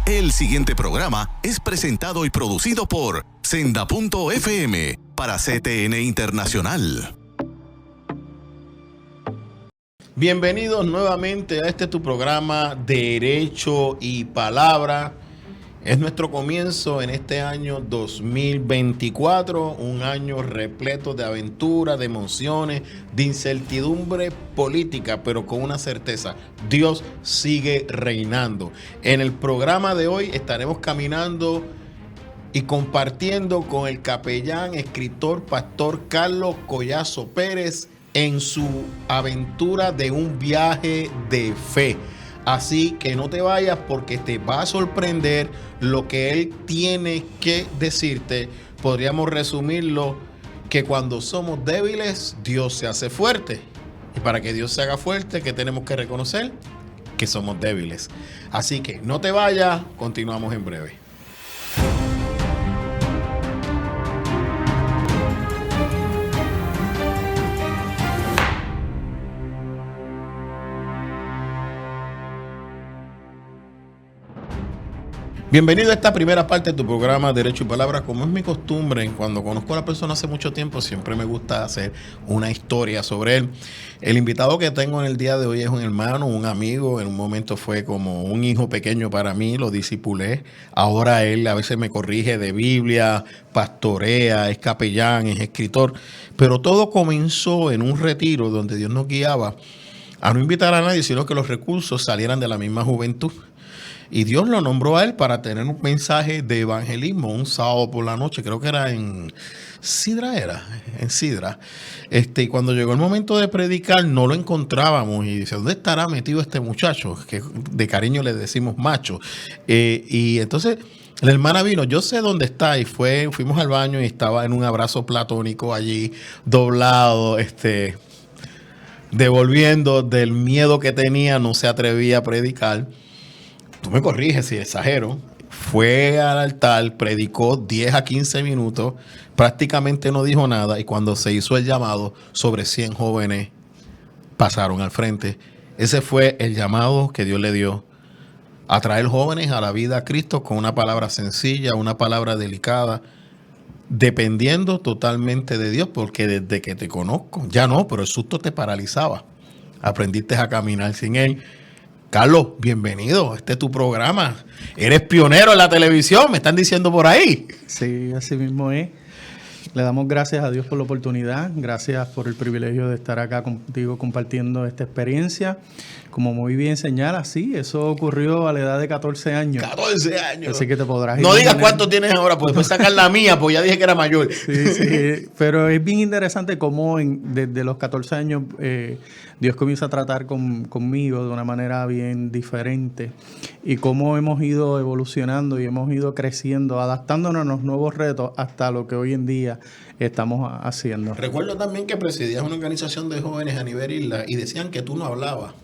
El siguiente programa es presentado y producido por Senda.fm para CTN Internacional. Bienvenidos nuevamente a tu programa Derecho y Palabra. Es nuestro comienzo en este año 2024, un año repleto de aventuras, de emociones, de incertidumbre política, pero con una certeza: Dios sigue reinando. En el programa de hoy estaremos caminando y compartiendo con el capellán, escritor, pastor Carlos Collazo Pérez en su aventura de un viaje de fe. Así que no te vayas, porque te va a sorprender lo que él tiene que decirte. Podríamos resumirlo que cuando somos débiles, Dios se hace fuerte. Y para que Dios se haga fuerte, ¿qué tenemos que reconocer? Que somos débiles. Así que no te vayas, continuamos en breve. Bienvenido a esta primera parte de tu programa Derecho y Palabra. Como es mi costumbre, cuando conozco a la persona hace mucho tiempo, siempre me gusta hacer una historia sobre él. El invitado que tengo en el día de hoy es un hermano, un amigo. En un momento fue como un hijo pequeño para mí, lo discipulé. Ahora él a veces me corrige de Biblia, pastorea, es capellán, es escritor. Pero todo comenzó en un retiro donde Dios nos guiaba a no invitar a nadie, sino que los recursos salieran de la misma juventud. Y Dios lo nombró a él para tener un mensaje de evangelismo un sábado por la noche, creo que era en Sidra, y cuando llegó el momento de predicar no lo encontrábamos y dice: ¿dónde estará metido este muchacho? Que de cariño le decimos macho. Y entonces la hermana vino, yo sé dónde está, y fuimos al baño y estaba en un abrazo platónico allí, doblado, devolviendo del miedo que tenía, no se atrevía a predicar. Tú me corriges si exagero. Fue al altar, predicó 10 a 15 minutos, prácticamente no dijo nada, y cuando se hizo el llamado, sobre 100 jóvenes pasaron al frente. Ese fue el llamado que Dios le dio: a traer jóvenes a la vida a Cristo con una palabra sencilla, una palabra delicada, dependiendo totalmente de Dios, porque desde que te conozco, ya no, pero el susto te paralizaba. Aprendiste a caminar sin Él. Carlos, bienvenido. Este es tu programa. Eres pionero en la televisión, me están diciendo por ahí. Sí, así mismo es. Le damos gracias a Dios por la oportunidad. Gracias por el privilegio de estar acá contigo compartiendo esta experiencia. Como muy bien señalas, sí, eso ocurrió a la edad de 14 años. 14 años. Así que te podrás No digas cuánto tienes ahora, pues después sacar la mía, pues ya dije que era mayor. Sí, pero es bien interesante cómo desde los 14 años Dios comienza a tratar conmigo de una manera bien diferente, y cómo hemos ido evolucionando y hemos ido creciendo, adaptándonos a los nuevos retos hasta lo que hoy en día estamos haciendo. Recuerdo también que presidías una organización de jóvenes a nivel isla y decían que tú no hablabas.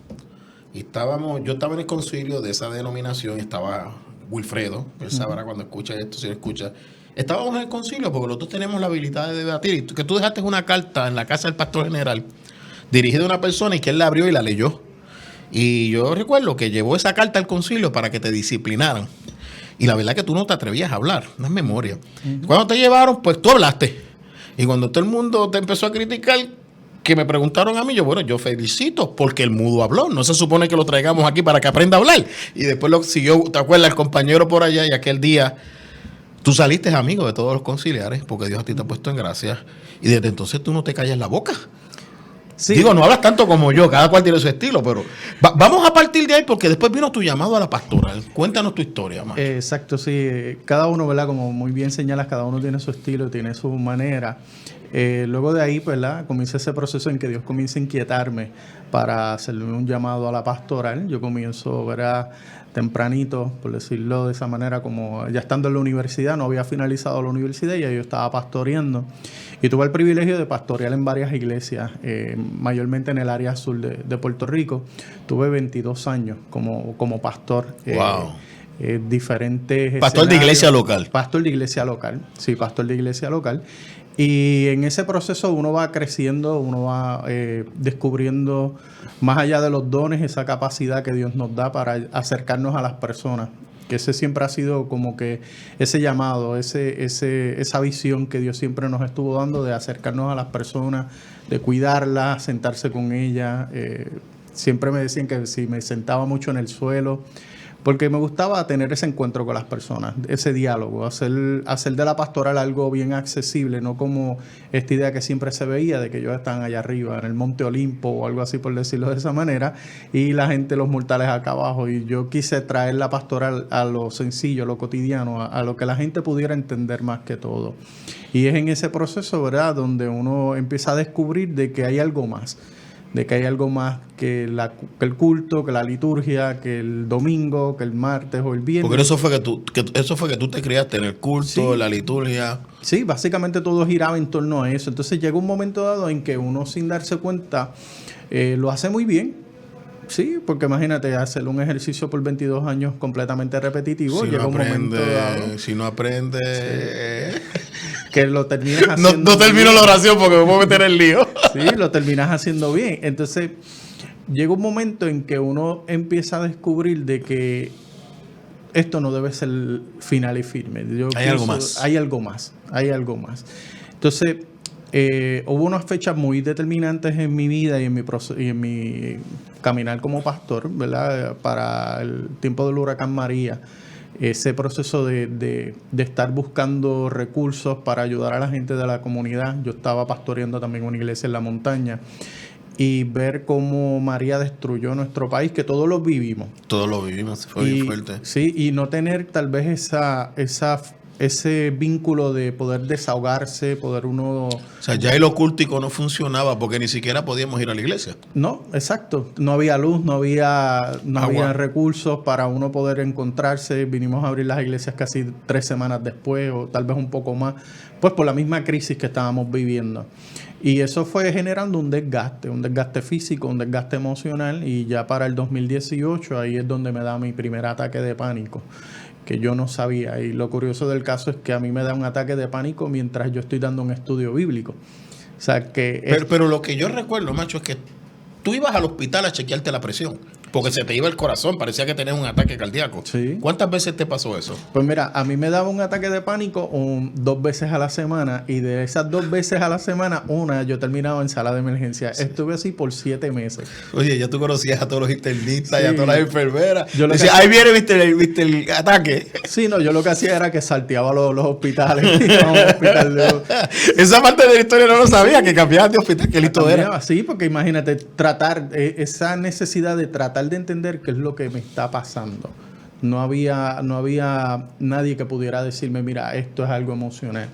Y yo estaba en el concilio de esa denominación, estaba Wilfredo, él sabrá cuando escucha esto, si lo escucha. Estábamos en el concilio porque nosotros tenemos la habilidad de debatir. Y que tú dejaste una carta en la casa del pastor general, dirigida a una persona, y que él la abrió y la leyó. Y yo recuerdo que llevó esa carta al concilio para que te disciplinaran. Y la verdad es que tú no te atrevías a hablar, no es memoria. Cuando te llevaron, pues tú hablaste. Y cuando todo el mundo te empezó a criticar, que me preguntaron a mí, yo felicito porque el mudo habló. No se supone que lo traigamos aquí para que aprenda a hablar. Y después lo siguió, ¿te acuerdas? El compañero por allá, y aquel día tú saliste amigo de todos los conciliares porque Dios a ti te ha puesto en gracia. Y desde entonces tú no te callas la boca. Sí. Digo, no hablas tanto como yo, cada cual tiene su estilo, pero vamos a partir de ahí porque después vino tu llamado a la pastoral. Cuéntanos tu historia, Macho. Exacto, sí. Cada uno, ¿verdad? Como muy bien señalas, cada uno tiene su estilo, tiene su manera. Luego de ahí, ¿verdad? Comienza ese proceso en que Dios comienza a inquietarme para hacerle un llamado a la pastoral. Yo comienzo, ¿verdad?, tempranito, por decirlo de esa manera, como ya estando en la universidad, no había finalizado la universidad y ya yo estaba pastoreando. Y tuve el privilegio de pastorear en varias iglesias, mayormente en el área sur de Puerto Rico. Tuve 22 años como pastor. Wow. Diferentes pastor de iglesia local. Pastor de iglesia local, sí, pastor de iglesia local. Y en ese proceso uno va creciendo, uno va descubriendo más allá de los dones, esa capacidad que Dios nos da para acercarnos a las personas. Que ese siempre ha sido como que ese llamado, esa visión que Dios siempre nos estuvo dando de acercarnos a las personas, de cuidarlas, sentarse con ellas. Siempre me decían que si me sentaba mucho en el suelo, porque me gustaba tener ese encuentro con las personas, ese diálogo, hacer de la pastoral algo bien accesible, no como esta idea que siempre se veía de que ellos están allá arriba, en el Monte Olimpo o algo así por decirlo de esa manera, y la gente, los mortales acá abajo. Y yo quise traer la pastoral a lo sencillo, a lo cotidiano, a lo que la gente pudiera entender más que todo. Y es en ese proceso, ¿verdad?, donde uno empieza a descubrir de que hay algo más. De que hay algo más que el culto, que la liturgia, que el domingo, que el martes o el viernes. Porque eso fue que tú te criaste en el culto, sí, la liturgia. Sí, básicamente todo giraba en torno a eso. Entonces llega un momento dado en que uno, sin darse cuenta, lo hace muy bien. Sí, porque imagínate, hacer un ejercicio por 22 años completamente repetitivo. Si llega no un momento dado. Si no aprendes... Sí. Que lo terminas haciendo. No termino la oración porque me puedo meter en lío. Sí, lo terminas haciendo bien. Entonces, llega un momento en que uno empieza a descubrir de que esto no debe ser final y firme. Hay algo más. Hay algo más. Entonces, hubo unas fechas muy determinantes en mi vida y en mi caminar como pastor, ¿verdad? Para el tiempo del huracán María. Ese proceso de estar buscando recursos para ayudar a la gente de la comunidad. Yo estaba pastoreando también una iglesia en la montaña y ver cómo María destruyó nuestro país, que todos lo vivimos. Todos lo vivimos, fue bien fuerte. Sí, y no tener tal vez ese vínculo de poder desahogarse, poder uno... O sea, ya el ocúltico no funcionaba porque ni siquiera podíamos ir a la iglesia. No, exacto. No había luz, no había recursos para uno poder encontrarse. Vinimos a abrir las iglesias casi 3 semanas después o tal vez un poco más, pues por la misma crisis que estábamos viviendo. Y eso fue generando un desgaste físico, un desgaste emocional, y ya para el 2018 ahí es donde me da mi primer ataque de pánico, que yo no sabía. Y lo curioso del caso es que a mí me da un ataque de pánico mientras yo estoy dando un estudio bíblico. O sea, que... Pero lo que yo recuerdo, macho, es que tú ibas al hospital a chequearte la presión, porque se te iba el corazón, parecía que tenías un ataque cardíaco. Sí. ¿Cuántas veces te pasó eso? Pues mira, a mí me daba un ataque de pánico 2 veces a la semana, y de esas 2 veces a la semana, una yo terminaba en sala de emergencia. Sí. Estuve así por 7 meses. Oye, ya tú conocías a todos los internistas, sí, y a todas las enfermeras. Yo decía, ahí viene, viste el ataque. Sí, no, yo lo que hacía era que salteaba los hospitales. Esa parte de la historia no lo sabía, que cambiabas de hospital, que listo era. Sí, porque imagínate, tratar esa necesidad de tratar de entender qué es lo que me está pasando. No había nadie que pudiera decirme, mira, esto es algo emocional.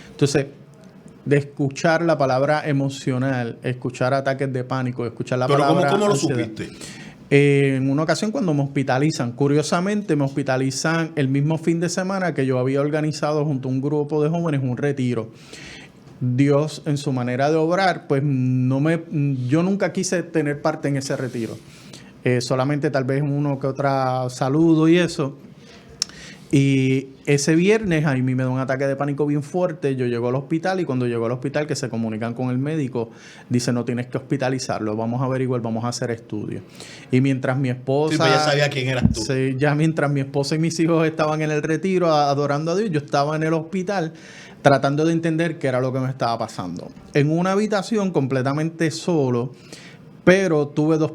Entonces, de escuchar la palabra emocional, escuchar ataques de pánico, escuchar la palabra... ¿Pero cómo lo supiste? En una ocasión cuando me hospitalizan, curiosamente me hospitalizan el mismo fin de semana que yo había organizado junto a un grupo de jóvenes un retiro. Dios, en su manera de obrar, pues yo nunca quise tener parte en ese retiro. Solamente tal vez uno que otra saludo y eso. Y ese viernes a mí me da un ataque de pánico bien fuerte. Yo llego al hospital, y cuando llego al hospital, que se comunican con el médico, dice, no tienes que hospitalizarlo, vamos a averiguar, vamos a hacer estudios. Y mientras mi esposa... Sí, pues ya sabía quién eras tú. Sí, ya mientras mi esposa y mis hijos estaban en el retiro adorando a Dios, yo estaba en el hospital tratando de entender qué era lo que me estaba pasando. En una habitación completamente solo, pero tuve 2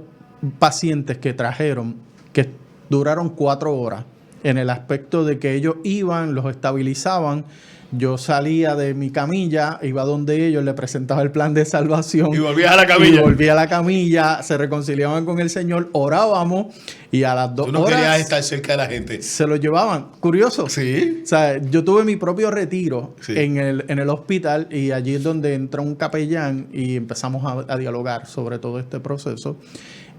pacientes que trajeron, que duraron 4 horas, en el aspecto de que ellos iban, los estabilizaban, yo salía de mi camilla, iba donde ellos, le presentaba el plan de salvación. Y volvía a la camilla. Y volvía a la camilla, se reconciliaban con el Señor, orábamos, y a las 2 horas... Tú no querías estar cerca de la gente. Se lo llevaban. Curioso. Sí. O sea, yo tuve mi propio retiro, sí, en el hospital, y allí es donde entra un capellán y empezamos a dialogar sobre todo este proceso.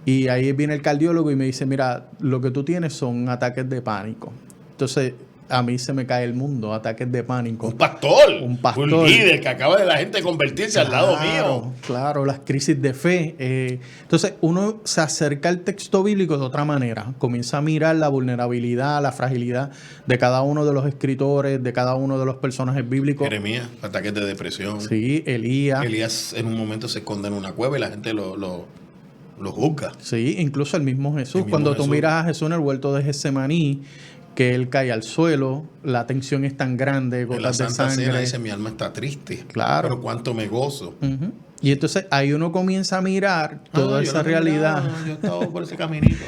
Y ahí viene el cardiólogo y me dice, mira, lo que tú tienes son ataques de pánico. Entonces, a mí se me cae el mundo, ataques de pánico. Un pastor, Un líder que acaba de la gente convertirse al lado mío. Claro, las crisis de fe. Entonces, uno se acerca al texto bíblico de otra manera. Comienza a mirar la vulnerabilidad, la fragilidad de cada uno de los escritores, de cada uno de los personajes bíblicos. Jeremías, ataques de depresión. Sí, Elías. Elías en un momento se esconde en una cueva y la gente lo juzga. Sí, incluso el mismo Jesús. Cuando tú miras a Jesús en el huerto de Getsemaní, que él cae al suelo, la tensión es tan grande, gotas de sangre. Cena dice, mi alma está triste. Claro. Pero cuánto me gozo. Uh-huh. Y entonces ahí uno comienza a mirar toda esa realidad. Yo he estado por ese caminito.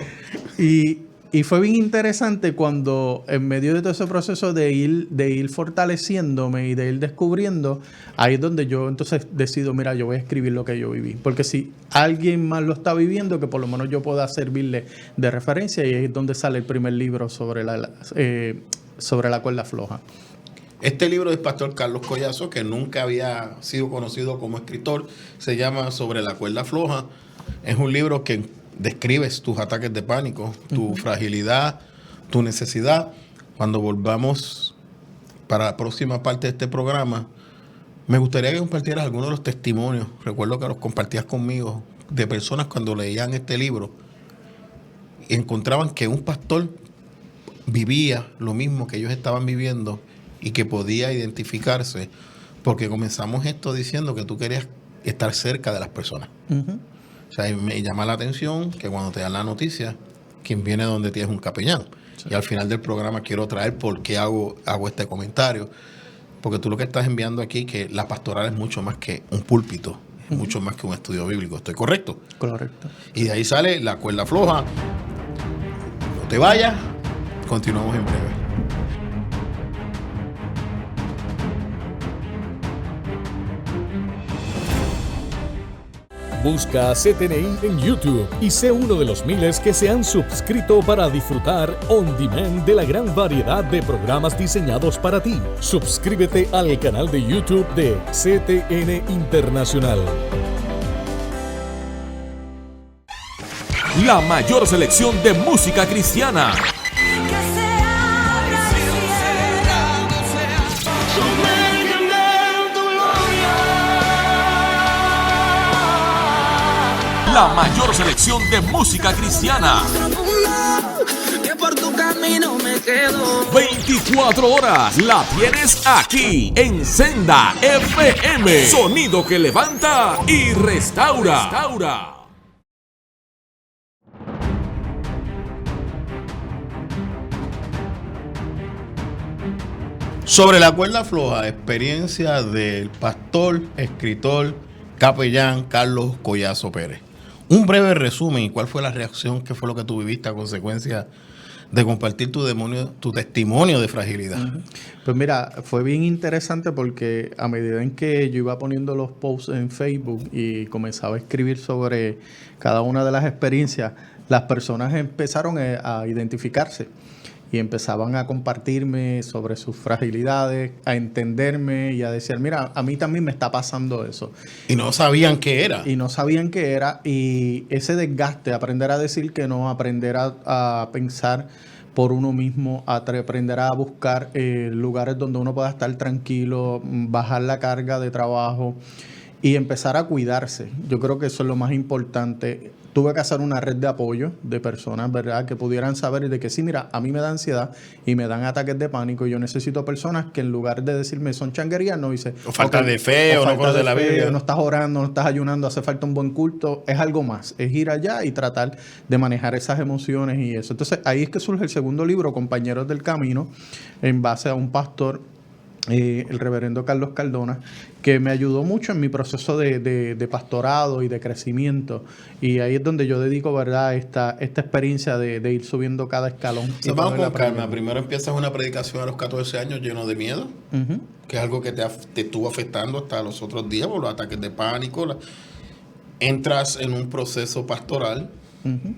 Y fue bien interesante cuando en medio de todo ese proceso de ir fortaleciéndome y de ir descubriendo, ahí es donde yo entonces decido, mira, yo voy a escribir lo que yo viví. Porque si alguien más lo está viviendo, que por lo menos yo pueda servirle de referencia, y ahí es donde sale el primer libro sobre la cuerda floja. Este libro del pastor Carlos Collazo, que nunca había sido conocido como escritor, se llama Sobre la cuerda floja. Es un libro que describes tus ataques de pánico, tu fragilidad, tu necesidad. Cuando volvamos para la próxima parte de este programa, me gustaría que compartieras algunos de los testimonios. Recuerdo que los compartías conmigo de personas cuando leían este libro y encontraban que un pastor vivía lo mismo que ellos estaban viviendo y que podía identificarse, porque comenzamos esto diciendo que tú querías estar cerca de las personas. Uh-huh. O sea, me llama la atención que cuando te dan la noticia, quien viene donde ti es un capellán. Sí. Y al final del programa quiero traer por qué hago este comentario. Porque tú lo que estás enviando aquí, que la pastoral es mucho más que un púlpito, es mucho más que un estudio bíblico. ¿Estoy correcto? Correcto. Y de ahí sale la cuerda floja. No te vayas, continuamos en breve. Busca CTNI en YouTube y sé uno de los miles que se han suscrito para disfrutar on demand de la gran variedad de programas diseñados para ti. Suscríbete al canal de YouTube de CTN Internacional. La mayor selección de música cristiana. La mayor selección de música cristiana. 24 horas la tienes aquí en Senda FM. Sonido que levanta y restaura. Sobre la cuerda floja, experiencia del pastor, escritor, capellán Carlos Collazo Pérez. Un breve resumen y cuál fue la reacción, qué fue lo que tú viviste a consecuencia de compartir tu testimonio de fragilidad. Uh-huh. Pues mira, fue bien interesante porque a medida en que yo iba poniendo los posts en Facebook y comenzaba a escribir sobre cada una de las experiencias, las personas empezaron a identificarse y empezaban a compartirme sobre sus fragilidades, a entenderme y a decir, mira, a mí también me está pasando eso. Y no sabían qué era. Y ese desgaste, aprender a decir que no, aprender a pensar por uno mismo, aprender a buscar lugares donde uno pueda estar tranquilo, bajar la carga de trabajo y empezar a cuidarse. Yo creo que eso es lo más importante. Tuve que hacer una red de apoyo de personas, ¿verdad?, que pudieran saber de que sí, mira, a mí me da ansiedad y me dan ataques de pánico y yo necesito personas que en lugar de decirme son changuerías, no dice... O falta de fe, o no conoce la Biblia. No estás orando, no estás ayunando, hace falta un buen culto. Es algo más, es ir allá y tratar de manejar esas emociones y eso. Entonces ahí es que surge el segundo libro, Compañeros del Camino, en base a un pastor, el reverendo Carlos Cardona, que me ayudó mucho en mi proceso de pastorado y de crecimiento. Y ahí es donde yo dedico, ¿verdad?, esta experiencia de ir subiendo cada escalón. Vamos con calma. Primero empiezas una predicación a los 14 años lleno de miedo, uh-huh, que es algo que te estuvo afectando hasta los otros días por los ataques de pánico. Entras en un proceso pastoral, uh-huh,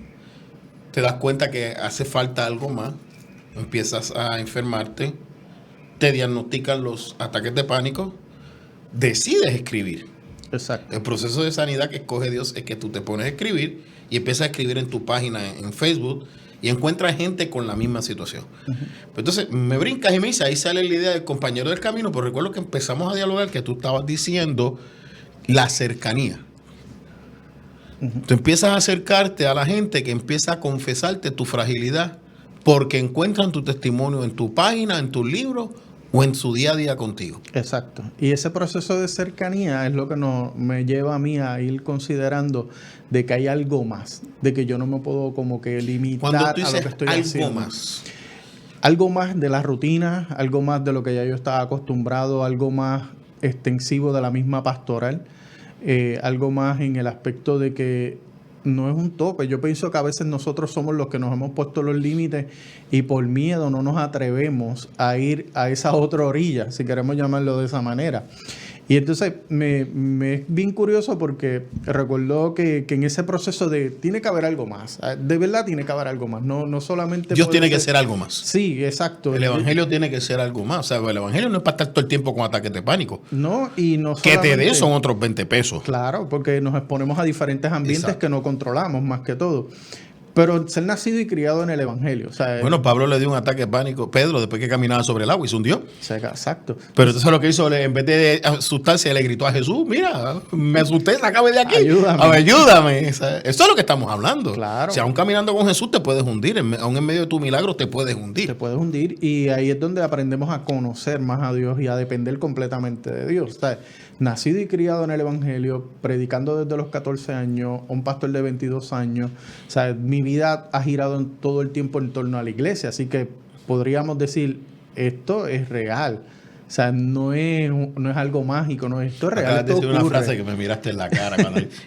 te das cuenta que hace falta algo más, empiezas a enfermarte, te diagnostican los ataques de pánico, decides escribir. Exacto. El proceso de sanidad que escoge Dios es que tú te pones a escribir y empiezas a escribir en tu página en Facebook y encuentras gente con la misma situación. Entonces me brincas y me dice, ahí sale la idea del compañero del camino, pero recuerdo que empezamos a dialogar que tú estabas diciendo la cercanía. Tú empiezas a acercarte a la gente que empieza a confesarte tu fragilidad porque encuentran tu testimonio en tu página, en tus libros o en su día a día contigo. Exacto. Y ese proceso de cercanía es lo que me lleva a mí a ir considerando de que hay algo más, de que yo no me puedo como que limitar Cuando tú a lo dices que estoy algo haciendo. más, Algo más de la rutina, algo más de lo que ya yo estaba acostumbrado, algo más extensivo de la misma pastoral, algo más en el aspecto de que no es un tope. Yo pienso que a veces nosotros somos los que nos hemos puesto los límites y por miedo no nos atrevemos a ir a esa otra orilla, si queremos llamarlo de esa manera. Y entonces me es bien curioso porque recuerdo que en ese proceso tiene que haber algo más. De verdad tiene que haber algo más. No solamente... Dios tiene que ser algo más. Sí, exacto. El evangelio tiene que ser algo más. O sea, el evangelio no es para estar todo el tiempo con ataques de pánico. No, y no Que solamente... te dé son otros 20 pesos. Claro, porque nos exponemos a diferentes ambientes Exacto. que no controlamos más que todo. Pero ser nacido y criado en el evangelio. O sea, Bueno, Pablo le dio un ataque de pánico. Pedro, después que caminaba sobre el agua y se hundió. exacto. Pero entonces lo que hizo, en vez de asustarse, le gritó a Jesús, mira, me asusté, sácame de aquí. Ayúdame. Ayúdame. Eso es lo que estamos hablando. Claro. Si aún caminando con Jesús te puedes hundir, aún en medio de tu milagro te puedes Te hundir. puedes hundir y ahí es donde aprendemos a conocer más a Dios y a depender completamente de Dios. O sea, nacido y criado en el evangelio, predicando desde los 14 años, un pastor de 22 años. O sea, mi vida ha girado todo el tiempo en torno a la iglesia, así que podríamos decir, esto es real. O sea, no es algo mágico, no, esto es real. Acabas de Esto decir una ocurre. frase que me miraste en la cara.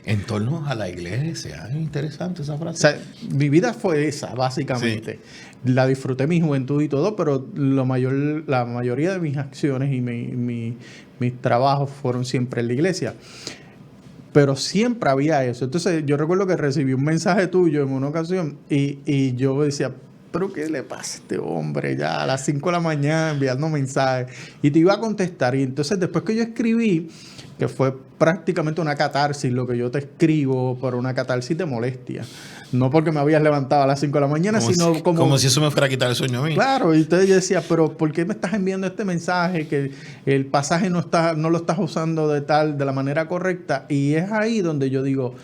En torno a la iglesia. Es interesante esa O frase. sea, mi vida fue esa, básicamente. La disfruté mi juventud y todo, pero la mayoría de mis acciones y mis trabajos fueron siempre en la iglesia. Pero siempre había eso. Entonces, yo recuerdo que recibí un mensaje tuyo en una ocasión y yo decía, ¿pero qué le pasa a este hombre ya a las 5 de la mañana enviando mensajes? Y te iba a contestar. Y entonces, después que yo escribí, que fue prácticamente una catarsis lo que yo te escribo, pero una catarsis de molestia. No porque me habías levantado a las 5 de la mañana, sino como si eso me fuera a quitar el sueño a mí. Claro, y entonces yo decía, pero ¿por qué me estás enviando este mensaje? Que el pasaje no lo estás usando de la manera correcta. Y es ahí donde yo digo,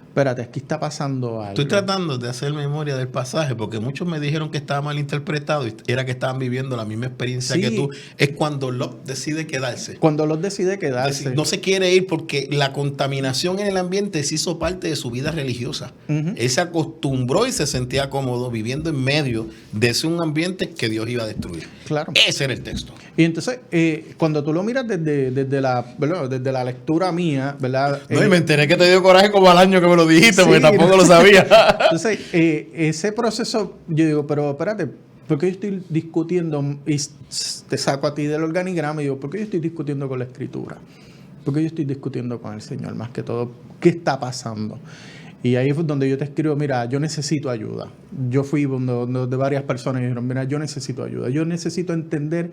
espérate, aquí está pasando algo. Estoy tratando de hacer memoria del pasaje porque muchos me dijeron que estaba mal interpretado y era que estaban viviendo la misma experiencia Sí. que tú. Es cuando Lot decide quedarse. Cuando Lot decide quedarse. No se quiere ir porque la contaminación en el ambiente se hizo parte de su vida religiosa. Ujú. Él se acostumbró y se sentía cómodo viviendo en medio de ese un ambiente que Dios iba a destruir. Claro. Ese era el texto. Y entonces, cuando tú lo miras desde la lectura mía, ¿verdad? No, y me enteré que te dio coraje como al año que me lo dijiste, Sí, porque tampoco lo sabía. Entonces, ese proceso, yo digo, pero espérate, ¿por qué yo estoy discutiendo? Y te saco a ti del organigrama y digo, ¿por qué yo estoy discutiendo con la Escritura? ¿Por qué yo estoy discutiendo con el Señor? Más que todo, ¿qué está pasando? Y ahí fue donde yo te escribo, mira, yo necesito ayuda. Yo fui donde varias personas y dijeron, mira, yo necesito ayuda. Yo necesito entender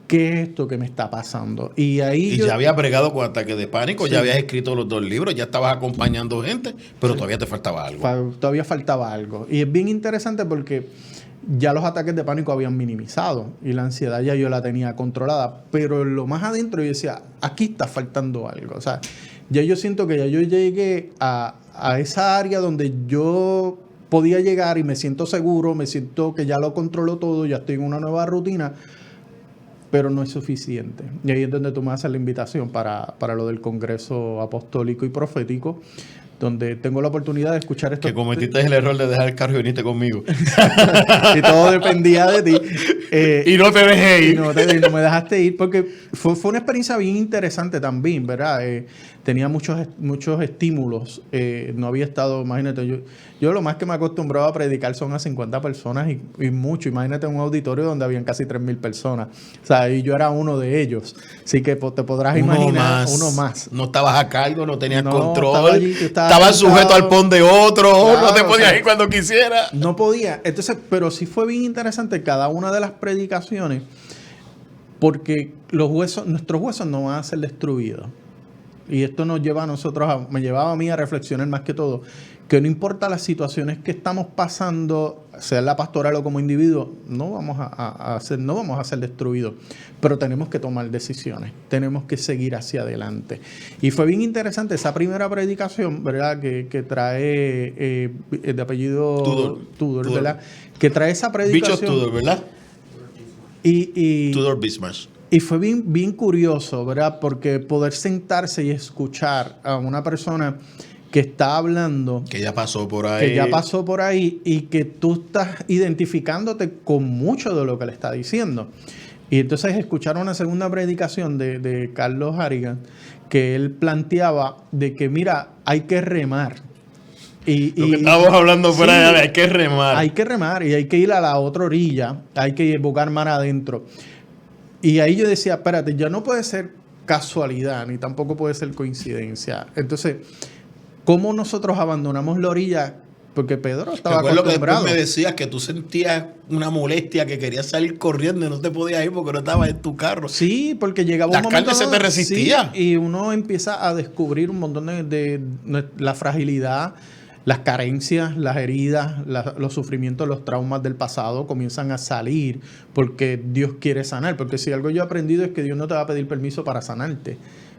qué es esto que me está pasando. Y ahí Y ya habías bregado con ataques de pánico, Sí. ya habías escrito los 2 libros, ya estabas acompañando gente, pero todavía te faltaba algo. Todavía faltaba algo. Y es bien interesante porque ya los ataques de pánico habían minimizado y la ansiedad ya yo la tenía controlada. Pero en lo más adentro yo decía, aquí está faltando algo. O sea, ya yo siento que ya yo llegué a esa área donde yo podía llegar y me siento seguro, me siento que ya lo controlo todo, ya estoy en una nueva rutina, pero no es suficiente. Y ahí es donde tú me haces la invitación para lo del Congreso Apostólico y Profético, donde tengo la oportunidad de escuchar esto. Que cometiste el error de dejar el carro y viniste conmigo. Y todo dependía de ti. Y no te dejé Y ir. no me dejaste ir porque fue una experiencia bien interesante también, ¿verdad? Tenía muchos estímulos. No había estado, imagínate, yo lo más que me acostumbraba a predicar son a 50 personas y mucho. Imagínate un auditorio donde habían casi 3,000 personas. O sea, y yo era uno de ellos. Así que te podrás imaginar uno más. No estabas a cargo, no tenías No, control. estaba allí, tú estabas Estabas sentado. sujeto al pon de otro. Claro, no te podías o sea, ir cuando quisieras. No podía. Entonces, pero sí fue bien interesante cada una de las predicaciones porque nuestros huesos no van a ser destruidos. y esto nos lleva a nosotros, me llevaba a mí a reflexionar más que todo, que no importa las situaciones que estamos pasando, sea en la pastoral o como individuo, no vamos a ser destruidos, pero tenemos que tomar decisiones, tenemos que seguir hacia adelante. Y fue bien interesante esa primera predicación, ¿verdad? Que trae de apellido Tudor, ¿verdad? Que trae esa predicación. Bichos Tudor, ¿verdad? Tudor Bismarck. Y fue bien curioso, ¿verdad? Porque poder sentarse y escuchar a una persona que está hablando, que ya pasó por ahí, y que tú estás identificándote con mucho de lo que le está diciendo. Y entonces escuchar una segunda predicación de Carlos Harrigan, que él planteaba de que, mira, hay que remar. Lo que estábamos hablando fuera de hay que remar. Hay que remar y hay que ir a la otra orilla, hay que buscar mar adentro. Y ahí yo decía, espérate, ya no puede ser casualidad, ni tampoco puede ser coincidencia. Entonces, ¿cómo nosotros abandonamos la orilla? Porque Pedro estaba acostumbrado. Que después me decías que tú sentías una molestia, que querías salir corriendo y no te podías ir porque no estabas en tu carro. Sí, porque llegaba un momento... La carne se te resistía. Sí, y uno empieza a descubrir un montón de la fragilidad, las carencias, las heridas, los sufrimientos, los traumas del pasado comienzan a salir porque Dios quiere sanar. Porque si algo yo he aprendido es que Dios no te va a pedir permiso para sanarte.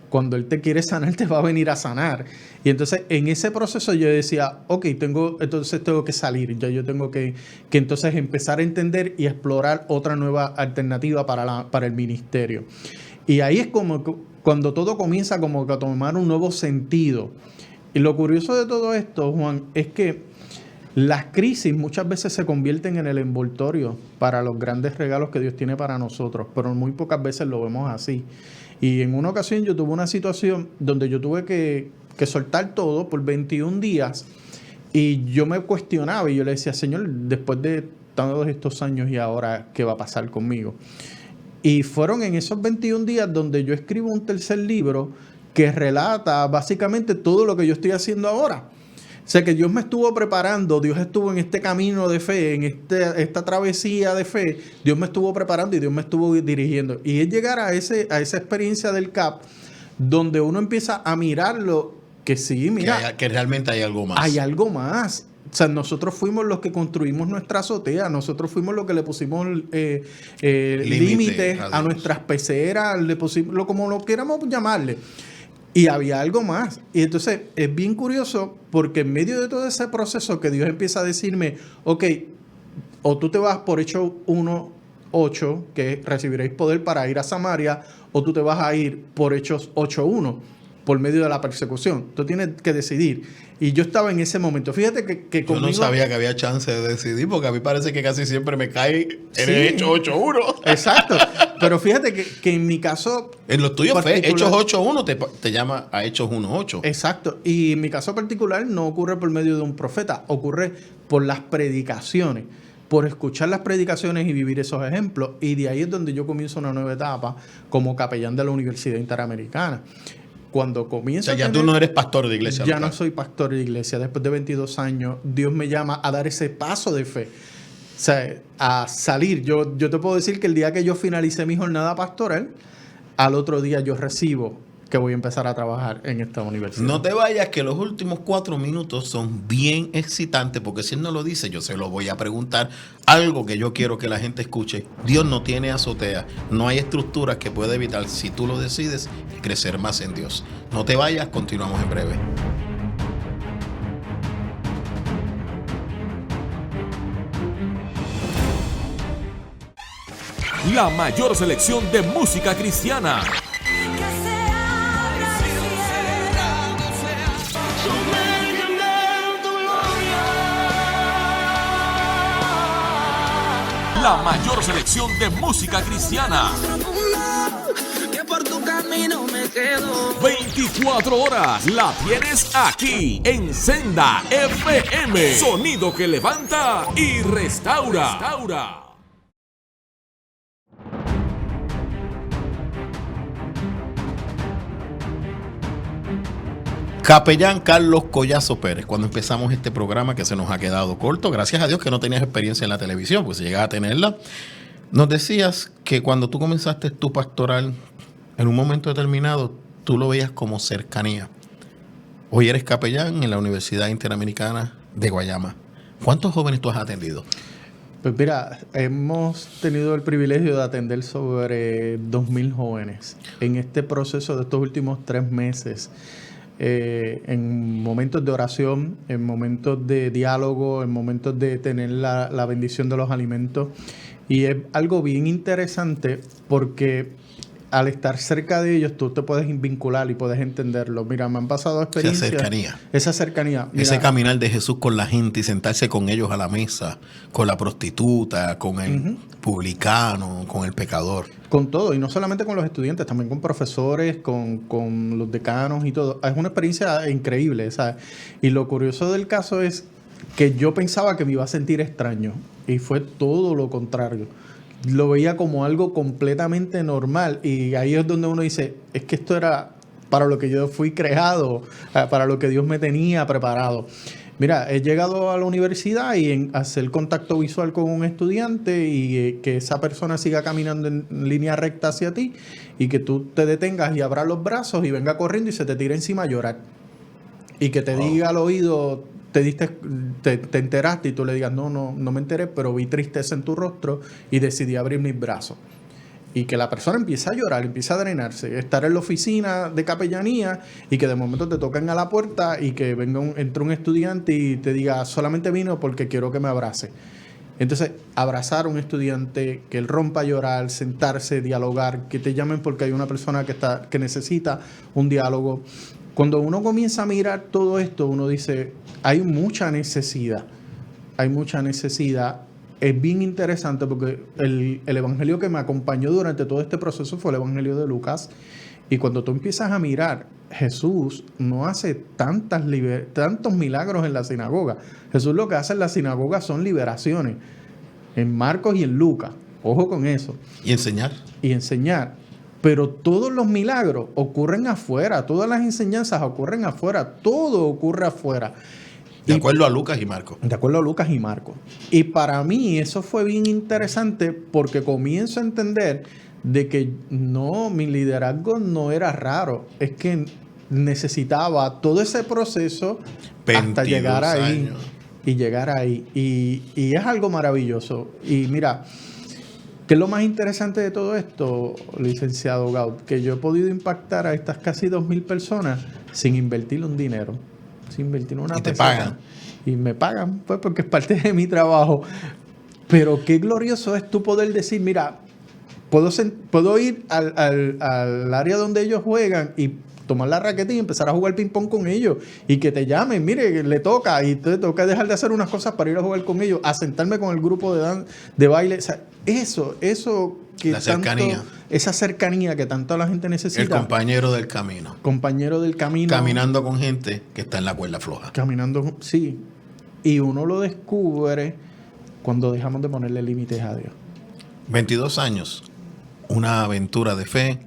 Cuando Él te quiere sanar, te va a venir a sanar. Y entonces, en ese proceso yo decía, ok, tengo que salir. Ya yo tengo que entonces empezar a entender y explorar otra nueva alternativa para el ministerio. Y ahí es como cuando todo comienza como que a tomar un nuevo sentido. Y lo curioso de todo esto, Juan, es que las crisis muchas veces se convierten en el envoltorio para los grandes regalos que Dios tiene para nosotros, pero muy pocas veces lo vemos así. Y en una ocasión yo tuve una situación donde yo tuve que soltar todo por 21 días y yo me cuestionaba y yo le decía, Señor, después de todos estos años y ahora, ¿qué va a pasar conmigo? Y fueron en esos 21 días donde yo escribo un tercer libro que relata básicamente todo lo que yo estoy haciendo ahora. O sea, que Dios me estuvo preparando, Dios estuvo en este camino de fe, en esta travesía de fe, Dios me estuvo preparando y Dios me estuvo dirigiendo. Y es llegar a esa experiencia del CAP, donde uno empieza a mirarlo, que sí, mira. Que realmente hay algo más. Hay algo más. O sea, nosotros fuimos los que construimos nuestra azotea, nosotros fuimos los que le pusimos límites a nuestras peceras, le pusimos, como lo queramos llamarle. Y había algo más. Y entonces es bien curioso porque en medio de todo ese proceso que Dios empieza a decirme, ok, o tú te vas por Hechos 1:8, que recibiréis poder para ir a Samaria, o tú te vas a ir por Hechos 8:1, por medio de la persecución. Tú tienes que decidir. Y yo estaba en ese momento. Fíjate que conmigo... Yo no sabía que había chance de decidir, porque a mí parece que casi siempre me cae en el Hechos 8:1. Exacto. Pero fíjate que en mi caso... En los tuyos fue Hechos 8:1, te llama a Hechos 1:8. Exacto. Y en mi caso particular no ocurre por medio de un profeta, ocurre por las predicaciones, por escuchar las predicaciones y vivir esos ejemplos. Y de ahí es donde yo comienzo una nueva etapa como capellán de la Universidad Interamericana. Cuando comienzo o sea, ya tú no eres pastor de iglesia. Ya no soy pastor de iglesia. Después de 22 años, Dios me llama a dar ese paso de fe. O sea, a salir. Yo te puedo decir que el día que yo finalicé mi jornada pastoral, al otro día yo recibo que voy a empezar a trabajar en esta universidad. No te vayas, que los últimos 4 minutos son bien excitantes, porque si él no lo dice, yo se lo voy a preguntar. Algo que yo quiero que la gente escuche. Dios no tiene azotea, no hay estructuras que pueda evitar, si tú lo decides, crecer más en Dios. No te vayas, continuamos en breve. La mayor selección de música cristiana. La mayor selección de música cristiana. 24 horas la tienes aquí en Senda FM. Sonido que levanta y restaura. Capellán Carlos Collazo Pérez, cuando empezamos este programa que se nos ha quedado corto, gracias a Dios que no tenías experiencia en la televisión, pues si llegas a tenerla, nos decías que cuando tú comenzaste tu pastoral, en un momento determinado, tú lo veías como cercanía. Hoy eres capellán en la Universidad Interamericana de Guayama. ¿Cuántos jóvenes tú has atendido? Pues mira, hemos tenido el privilegio de atender sobre 2,000 jóvenes en este proceso de estos últimos 3 meses. En momentos de oración, en momentos de diálogo, en momentos de tener la bendición de los alimentos. Y es algo bien interesante porque al estar cerca de ellos, tú te puedes vincular y puedes entenderlo. Mira, me han pasado experiencias. Esa cercanía. Mira, ese caminar de Jesús con la gente y sentarse con ellos a la mesa, con la prostituta, con el publicano, con el pecador. Con todo, y no solamente con los estudiantes, también con profesores, con los decanos y todo. Es una experiencia increíble, ¿sabes? Y lo curioso del caso es que yo pensaba que me iba a sentir extraño, y fue todo lo contrario. Lo veía como algo completamente normal, y ahí es donde uno dice, es que esto era para lo que yo fui creado, para lo que Dios me tenía preparado. Mira, he llegado a la universidad y en hacer contacto visual con un estudiante y que esa persona siga caminando en línea recta hacia ti y que tú te detengas y abras los brazos y venga corriendo y se te tire encima a llorar. Y que te diga al oído, te enteraste y tú le digas, no me enteré, pero vi tristeza en tu rostro y decidí abrir mis brazos. Y que la persona empieza a llorar, empieza a drenarse, estar en la oficina de capellanía y que de momento te toquen a la puerta y que entre un estudiante y te diga, solamente vino porque quiero que me abrace. Entonces, abrazar a un estudiante, que él rompa a llorar, sentarse, dialogar, que te llamen porque hay una persona que necesita un diálogo. Cuando uno comienza a mirar todo esto, uno dice, hay mucha necesidad. Es bien interesante porque el evangelio que me acompañó durante todo este proceso fue el evangelio de Lucas. Y cuando tú empiezas a mirar, Jesús no hace tantos milagros en la sinagoga. Jesús lo que hace en la sinagoga son liberaciones. En Marcos y en Lucas. Ojo con eso. Y enseñar. Pero todos los milagros ocurren afuera. Todas las enseñanzas ocurren afuera. Todo ocurre afuera. De acuerdo a Lucas y Marcos. Y para mí eso fue bien interesante porque comienzo a entender de que mi liderazgo no era raro. Es que necesitaba todo ese proceso hasta llegar ahí. Y llegar ahí. Y es algo maravilloso. Y mira, ¿qué es lo más interesante de todo esto, licenciado Gaut? Que yo he podido impactar a estas casi 2,000 personas sin invertir un dinero. Sin invertir una peseta. ¿Y te pagan? Y me pagan, pues, porque es parte de mi trabajo. Pero qué glorioso es tú poder decir, mira, puedo ir al área donde ellos juegan y tomar la raqueta y empezar a jugar ping-pong con ellos. Y que te llamen, mire, le toca. Y te toca dejar de hacer unas cosas para ir a jugar con ellos. A sentarme con el grupo de baile. O sea, eso que la cercanía. Esa cercanía que tanto la gente necesita. El compañero del camino. Caminando con gente que está en la cuerda floja. Sí. Y uno lo descubre cuando dejamos de ponerle límites a Dios. 22 años. Una aventura de fe.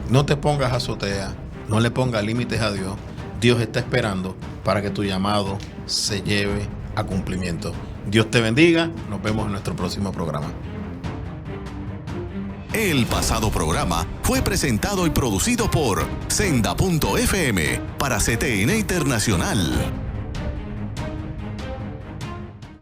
No te pongas azotea. No le pongas límites a Dios. Dios está esperando para que tu llamado se lleve a cumplimiento. Dios te bendiga. Nos vemos en nuestro próximo programa. El pasado programa fue presentado y producido por Senda.fm para CTN Internacional.